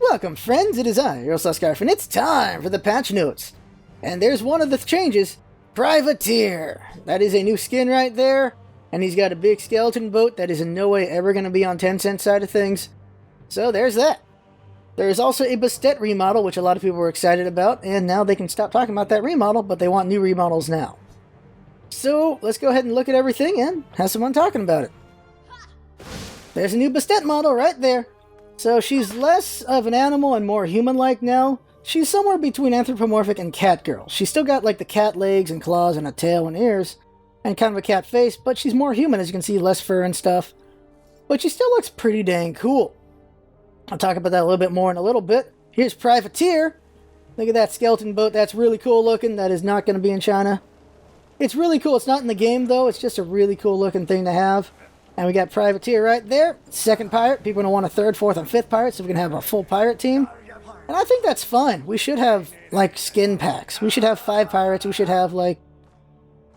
Welcome, friends. It is I, your LostScarf, and it's time for the patch notes. And there's one of the changes, Privateer. That is a new skin right there, and he's got a big skeleton boat that is in no way ever going to be on Tencent side of things. So there's that. There is also a Bastet remodel, which a lot of people were excited about, and now they can stop talking about that remodel, but they want new remodels now. So let's go ahead and look at everything and have some fun talking about it. There's a new Bastet model right there. So she's less of an animal and more human-like now. She's somewhere between anthropomorphic and cat girl. She's still got like the cat legs and claws and a tail and ears and kind of a cat face, but she's more human, as you can see, less fur and stuff. But she still looks pretty dang cool. I'll talk about that a little bit more in a little bit. Here's Privateer. Look at that skeleton boat. That's really cool looking. That is not going to be in China. It's really cool. It's not in the game, though. It's just a really cool looking thing to have. And we got Privateer right there. Second pirate. People are going to want a third, fourth, and fifth pirate, so we can have a full pirate team. And I think that's fine. We should have, like, skin packs. We should have 5 pirates. We should have, like,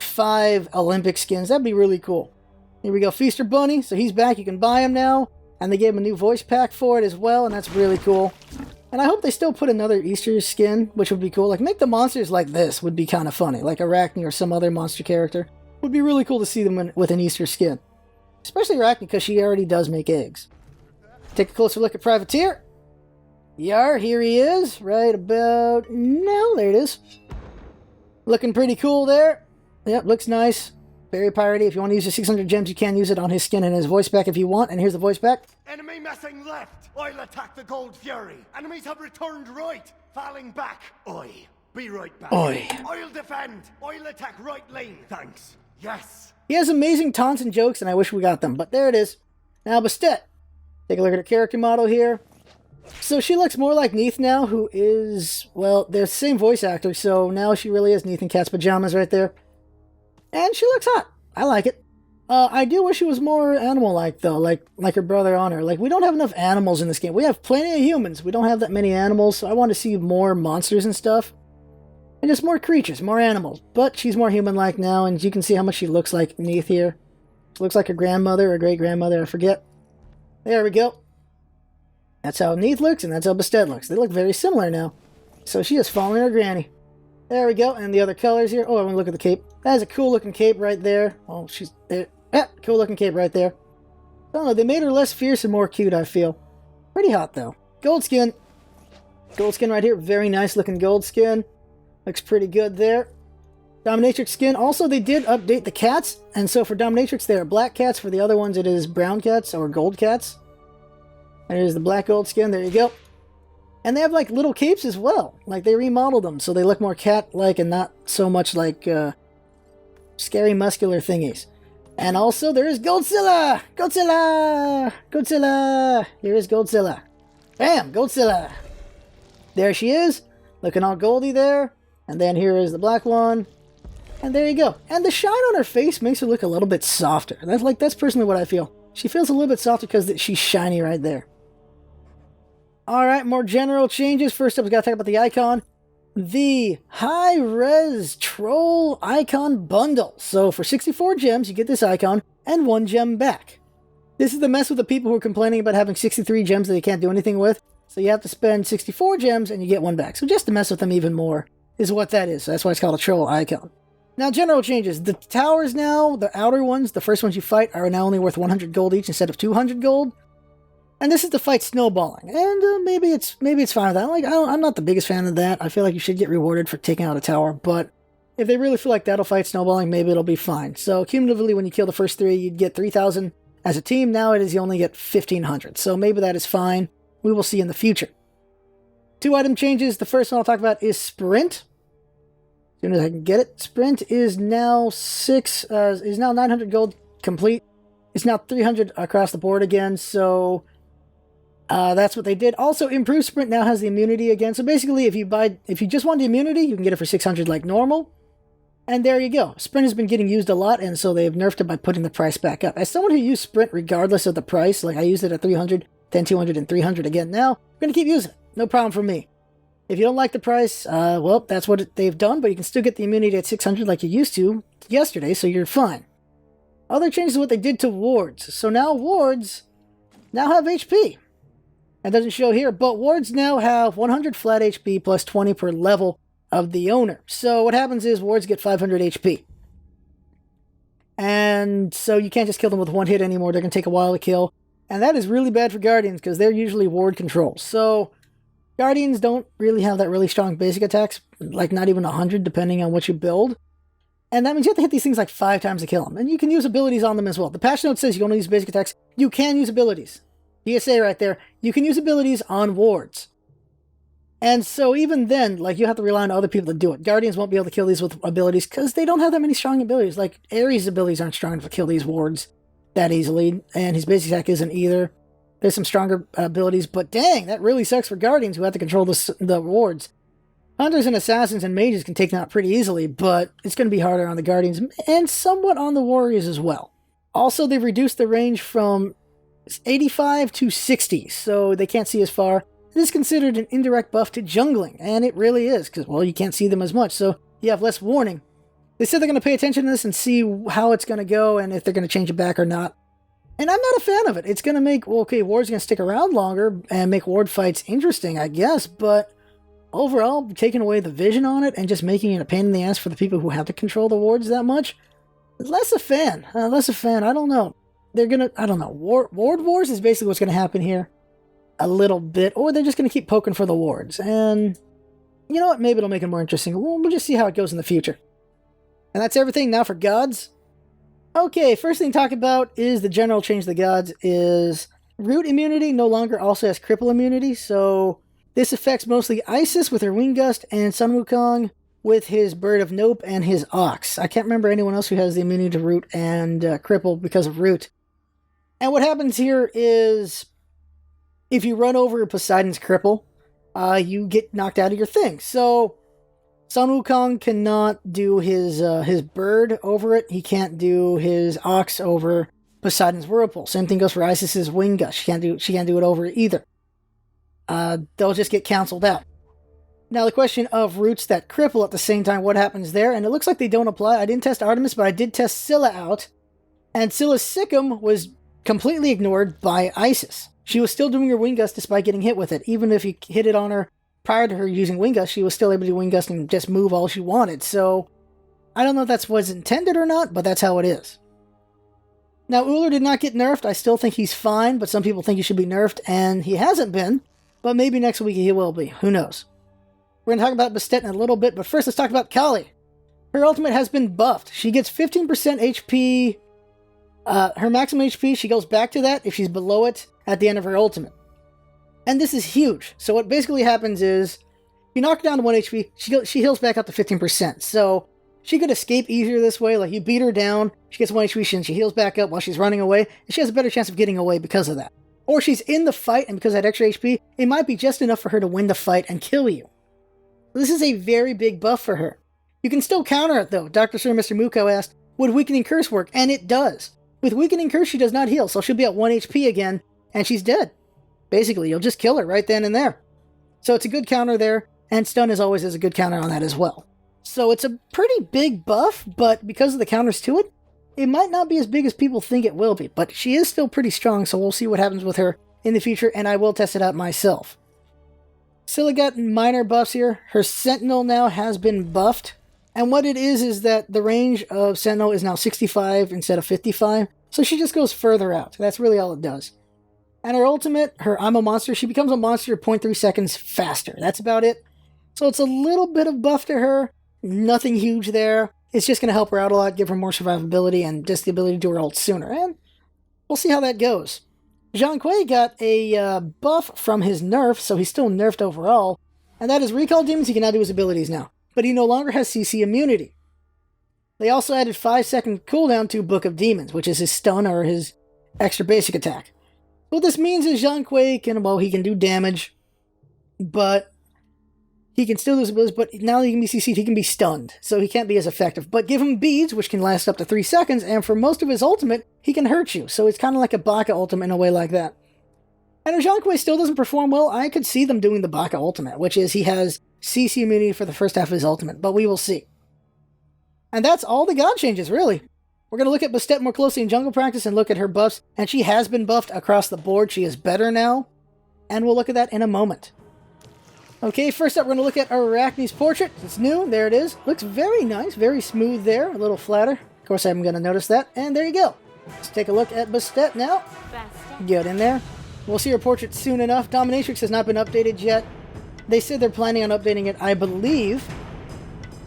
5 Olympic skins. That'd be really cool. Here we go. Feaster Bunny. So he's back. You can buy him now. And they gave him a new voice pack for it as well, and that's really cool. And I hope they still put another Easter skin, which would be cool. Like, make the monsters like this would be kind of funny. Like Arachne or some other monster character. Would be really cool to see them with an Easter skin. Especially Arachne, because she already does make eggs. Take a closer look at Privateer. Yar, here he is. Right about now. There it is. Looking pretty cool there. Yep, looks nice. Very piratey. If you want to use your 600 gems, you can use it on his skin and his voice pack if you want. And here's the voice pack. Enemy messing left. I'll attack the Gold Fury. Enemies have returned right. Falling back. Oi. Be right back. Oi. I'll defend. I'll attack right lane. Thanks. Yes. He has amazing taunts and jokes, and I wish we got them. But there it is. Now, Bastet. Take a look at her character model here. So she looks more like Neith now, who is, well, they're the same voice actor, so now she really is Neith in Cat's pajamas right there. And she looks hot. I like it. I do wish she was more animal-like, though, like her brother Honor. Like, we don't have enough animals in this game. We have plenty of humans. We don't have that many animals, so I want to see more monsters and stuff. And just more creatures, more animals. But she's more human-like now, and you can see how much she looks like Neith here. She looks like her grandmother or great-grandmother, I forget. There we go. That's how Neith looks, and that's how Bastet looks. They look very similar now. So she is following her granny. There we go, and the other colors here. Oh, I want to look at the cape. That is a cool-looking cape right there. Oh, she's there. Yeah, cool-looking cape right there. I don't know, they made her less fierce and more cute, I feel. Pretty hot, though. Gold skin. Gold skin right here. Very nice-looking gold skin. Looks pretty good there. Dominatrix skin. Also, they did update the cats, and so for Dominatrix, they are black cats. For the other ones, it is brown cats or gold cats. And here's the black gold skin. There you go. And they have, like, little capes as well. Like, they remodeled them, so they look more cat-like and not so much like scary muscular thingies. And also, there is Goldzilla! Goldzilla! Goldzilla! Here is Goldzilla. Bam! Goldzilla! There she is. Looking all goldy there. And then here is the black one. And there you go. And the shine on her face makes her look a little bit softer. That's personally what I feel. She feels a little bit softer because she's shiny right there. Alright, more general changes. First up, we gotta talk about the icon. The Hi-Rez Troll Icon Bundle. So for 64 gems, you get this icon and 1 gem back. This is the mess with the people who are complaining about having 63 gems that they can't do anything with. So you have to spend 64 gems and you get 1 back. So just to mess with them even more is what that is. So that's why it's called a troll icon. Now, general changes. The towers now, the outer ones, the first ones you fight, are now only worth 100 gold each instead of 200 gold. And this is to fight snowballing. And maybe it's fine with that. I'm not the biggest fan of that. I feel like you should get rewarded for taking out a tower. But if they really feel like that'll fight snowballing, maybe it'll be fine. So cumulatively, when you kill the first 3, you'd get 3,000 as a team. Now it is you only get 1,500. So maybe that is fine. We will see in the future. 2 item changes. The first one I'll talk about is Sprint. As soon as I can get it. Sprint is now 900 gold complete. It's now 300 across the board again. So that's what they did. Also, Improved Sprint now has the immunity again. So basically, if you just want the immunity, you can get it for 600 like normal. And there you go. Sprint has been getting used a lot, and so they've nerfed it by putting the price back up. As someone who used Sprint regardless of the price, like I used it at 300, then 200, and 300 again now, I'm going to keep using it. No problem for me. If you don't like the price, well, that's what they've done, but you can still get the immunity at 600 like you used to yesterday, so you're fine. Other changes is what they did to wards. So now wards now have HP. That doesn't show here, but wards now have 100 flat HP plus 20 per level of the owner. So what happens is wards get 500 HP. And so you can't just kill them with one hit anymore. They're going to take a while to kill. And that is really bad for Guardians because they're usually ward control. So Guardians don't really have that really strong basic attacks, like not even 100 depending on what you build. And that means you have to hit these things like 5 times to kill them. And you can use abilities on them as well. The patch note says you can only use basic attacks. You can use abilities. PSA right there. You can use abilities on wards. And so even then, like, you have to rely on other people to do it. Guardians won't be able to kill these with abilities because they don't have that many strong abilities. Like, Ares' abilities aren't strong enough to kill these wards that easily, and his basic attack isn't either. There's some stronger abilities, but dang, that really sucks for Guardians who have to control the wards. Hunters and Assassins and Mages can take them out pretty easily, but it's going to be harder on the Guardians and somewhat on the Warriors as well. Also, they've reduced the range from 85 to 60, so they can't see as far. This is considered an indirect buff to jungling, and it really is, because, well, you can't see them as much, so you have less warning. They said they're going to pay attention to this and see how it's going to go and if they're going to change it back or not. And I'm not a fan of it. It's going to make, well, okay, wards are going to stick around longer and make ward fights interesting, I guess, but overall, taking away the vision on it and just making it a pain in the ass for the people who have to control the wards that much, less a fan. I don't know. They're going to, I don't know. Ward wars is basically what's going to happen here. A little bit, or they're just going to keep poking for the wards. And you know what? Maybe it'll make it more interesting. We'll just see how it goes in the future. And that's everything now for gods. Okay, first thing to talk about is the general change to the gods is root immunity no longer also has cripple immunity. So this affects mostly Isis with her Wing Gust and Sun Wukong with his Bird of Nope and his Ox. I can't remember anyone else who has the immunity to root and cripple because of root. And what happens here is if you run over Poseidon's cripple, you get knocked out of your thing. So Sun Wukong cannot do his bird over it. He can't do his Ox over Poseidon's Whirlpool. Same thing goes for Isis's Wing Gust. She can't do it over it either. They'll just get canceled out. Now the question of roots that cripple at the same time, what happens there? And it looks like they don't apply. I didn't test Artemis, but I did test Scylla out. And Scylla's Sikkim was completely ignored by Isis. She was still doing her Wing Gust despite getting hit with it. Even if you hit it on her prior to her using Wing Gust, she was still able to do Wing Gust and just move all she wanted. So I don't know if that's what's intended or not, but that's how it is. Now, Uller did not get nerfed. I still think he's fine, but some people think he should be nerfed, and he hasn't been. But maybe next week he will be. Who knows? We're going to talk about Bastet in a little bit, but first let's talk about Kali. Her ultimate has been buffed. She gets 15% HP. Her maximum HP, she goes back to that if she's below it at the end of her ultimate. And this is huge. So what basically happens is, you knock her down to 1 HP, she heals back up to 15%. So she could escape easier this way. Like, you beat her down, she gets 1 HP, and she heals back up while she's running away, and she has a better chance of getting away because of that. Or she's in the fight, and because of that extra HP, it might be just enough for her to win the fight and kill you. This is a very big buff for her. You can still counter it, though. Dr. Sir Mr. Muko asked, would Weakening Curse work? And it does. With Weakening Curse, she does not heal, so she'll be at 1 HP again, and she's dead. Basically, you'll just kill her right then and there. So it's a good counter there, and Stun, as always, is a good counter on that as well. So it's a pretty big buff, but because of the counters to it, it might not be as big as people think it will be. But she is still pretty strong, so we'll see what happens with her in the future, and I will test it out myself. Scylla got minor buffs here. Her Sentinel now has been buffed. And what it is that the range of Sentinel is now 65 instead of 55. So she just goes further out. That's really all it does. And her ultimate, her I'm a Monster, she becomes a monster 0.3 seconds faster. That's about it. So it's a little bit of buff to her. Nothing huge there. It's just going to help her out a lot, give her more survivability, and just the ability to do her ult sooner. And we'll see how that goes. Zhang Kuei got a buff from his nerf, so he's still nerfed overall. And that is Recall Demons. He can now do his abilities now. But he no longer has CC immunity. They also added 5-second cooldown to Book of Demons, which is his stun or his extra basic attack. What this means is Zhang Kuei can, well, he can do damage, but he can still do his abilities, but now that he can be CC'd, he can be stunned, so he can't be as effective. But give him beads, which can last up to 3 seconds, and for most of his ultimate, he can hurt you, so it's kind of like a Baka ultimate in a way like that. And if Zhang Kuei still doesn't perform well, I could see them doing the Baka ultimate, which is he has CC immunity for the first half of his ultimate, but we will see. And that's all the god changes, really. We're going to look at Bastet more closely in jungle practice and look at her buffs, and she has been buffed across the board. She is better now. and we'll look at that in a moment. Okay, first up we're going to look at Arachne's portrait. It's new, there it is. Looks very nice, very smooth there, a little flatter. Of course I'm going to notice that, and there you go. Let's take a look at Bastet now. Get in there. We'll see her portrait soon enough. Dominatrix has not been updated yet. They said they're planning on updating it, I believe.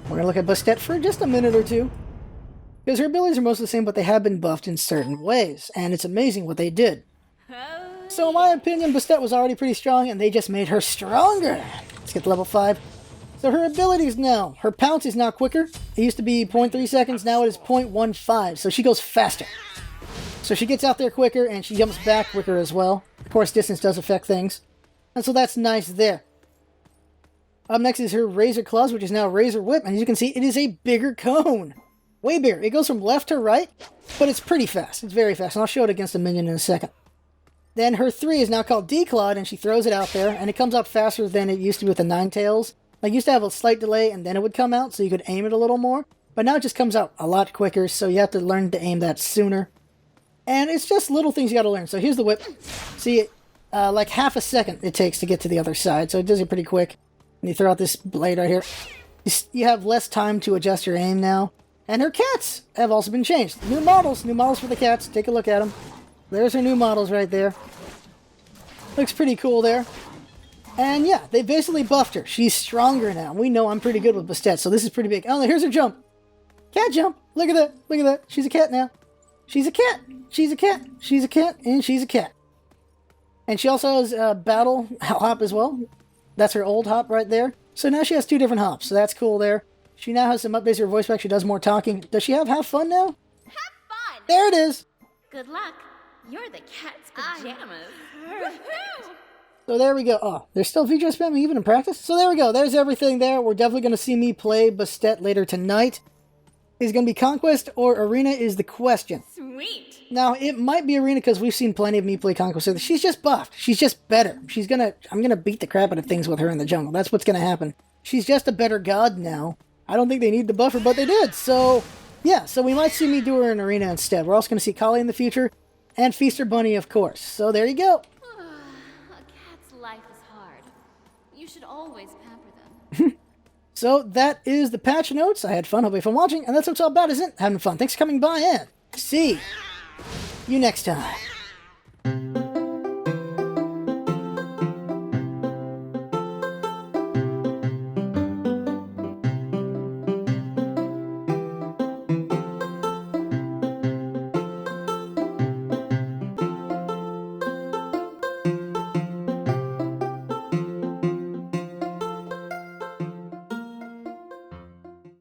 We're going to look at Bastet for just a minute or two. Because her abilities are mostly the same, but they have been buffed in certain ways. And it's amazing what they did. So in my opinion, Bastet was already pretty strong, and they just made her stronger. Let's get to level 5. So her abilities now. Her pounce is now quicker. It used to be 0.3 seconds, now it is 0.15. So she goes faster. So she gets out there quicker, and she jumps back quicker as well. Of course, distance does affect things. And so that's nice there. Up next is her Razor Claws, which is now Razor Whip. And as you can see, it is a bigger cone. Way bigger. It goes from left to right, but it's pretty fast. It's very fast, and I'll show it against a minion in a second. Then her 3 is now called Declawed, and she throws it out there, and it comes out faster than it used to be with the Ninetales. Like, it used to have a slight delay, and then it would come out, so you could aim it a little more. But now it just comes out a lot quicker, so you have to learn to aim that sooner. And it's just little things you gotta learn. So here's the whip. See, like half a second it takes to get to the other side, so it does it pretty quick. And you throw out this blade right here. You have less time to adjust your aim now. And her cats have also been changed. New models for the cats. Take a look at them. There's her new models right there. Looks pretty cool there. And yeah, they basically buffed her. She's stronger now. We know I'm pretty good with Bastet, so this is pretty big. Oh, here's her jump. Cat jump. Look at that. Look at that. She's a cat now. She's a cat. She's a cat. She's a cat. And she's a cat. And she also has a battle hop as well. That's her old hop right there. So now she has 2 different hops. So that's cool there. She now has some updates to her voice back. She does more talking. Does she have fun now? Have fun! There it is. Good luck. You're the cat's pajamas. Woohoo! So there we go. Oh, there's still feature spamming even in practice? So there we go. There's everything there. We're definitely going to see me play Bastet later tonight. Is it going to be Conquest or Arena is the question. Sweet. Now, it might be Arena because we've seen plenty of me play Conquest with her. She's just buffed. She's just better. I'm going to beat the crap out of things with her in the jungle. That's what's going to happen. She's just a better god now. I don't think they need the buffer, but they did. So, yeah. So we might see me do her in Arena instead. We're also going to see Kali in the future. And Feaster Bunny, of course. So there you go. A cat's life is hard. You should always pamper them. So that is the patch notes. I had fun. Hope you had fun watching. And that's what it's all about, isn't it? Having fun. Thanks for coming by and see you next time.